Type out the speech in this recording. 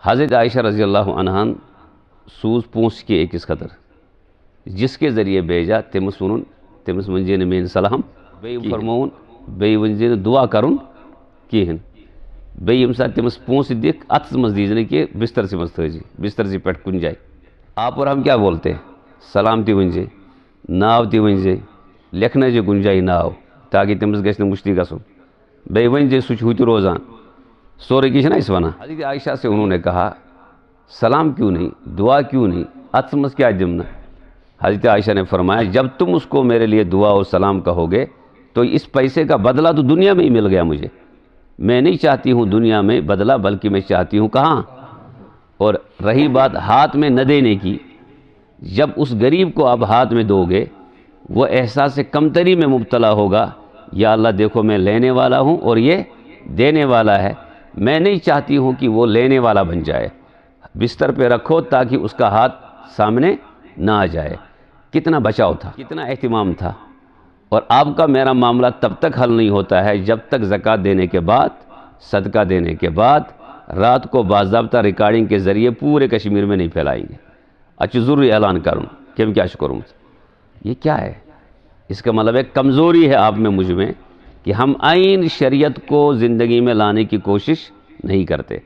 حضرت عائشہ رضی اللہ عنہا سوز پونچھ کے ایک اس خطر جس کے ذریعے بیجا تمس ون تمس ون مین سلام فرمون بی ون دعا کرن کہین بیم سات تمس پونس دکھ اتس مز دیزن کہ بستر سے مز تھجی بستر سے پٹ کن جائے آپ اور ہم کیا بولتے ہیں سلام تی ونجے ناو تی ونجے لکھنا جے کن جائے ناو تاکہ تمس گھس مشتی گھن بی ونجے سہ ہوتی روزان سورے کی اس ونان حضرت عائشہ سے انہوں نے کہا سلام کیوں نہیں دعا کیوں نہیں اتس مز کیا دمنا حضرت عائشہ نے فرمایا جب تم اس کو میرے لیے دعا اور سلام کہو گے تو اس پیسے کا بدلہ تو دنیا میں ہی مل گیا مجھے میں نہیں چاہتی ہوں دنیا میں بدلہ بلکہ میں چاہتی ہوں کہاں اور رہی بات ہاتھ میں نہ دینے کی جب اس غریب کو آپ ہاتھ میں دو گے وہ احساس کمتری میں مبتلا ہوگا یا اللہ دیکھو میں لینے والا ہوں اور یہ دینے والا ہے میں نہیں چاہتی ہوں کہ وہ لینے والا بن جائے بستر پہ رکھو تاکہ اس کا ہاتھ سامنے نہ آ جائے کتنا بچاؤ تھا کتنا اہتمام تھا اور آپ کا میرا معاملہ تب تک حل نہیں ہوتا ہے جب تک زکوٰۃ دینے کے بعد صدقہ دینے کے بعد رات کو باضابطہ ریکارڈنگ کے ذریعے پورے کشمیر میں نہیں پھیلائیں گے اچھا ضروری اعلان کروں کہ میں کیا کروں یہ کیا ہے اس کا مطلب ایک کمزوری ہے آپ میں مجھ میں کہ ہم عین شریعت کو زندگی میں لانے کی کوشش نہیں کرتے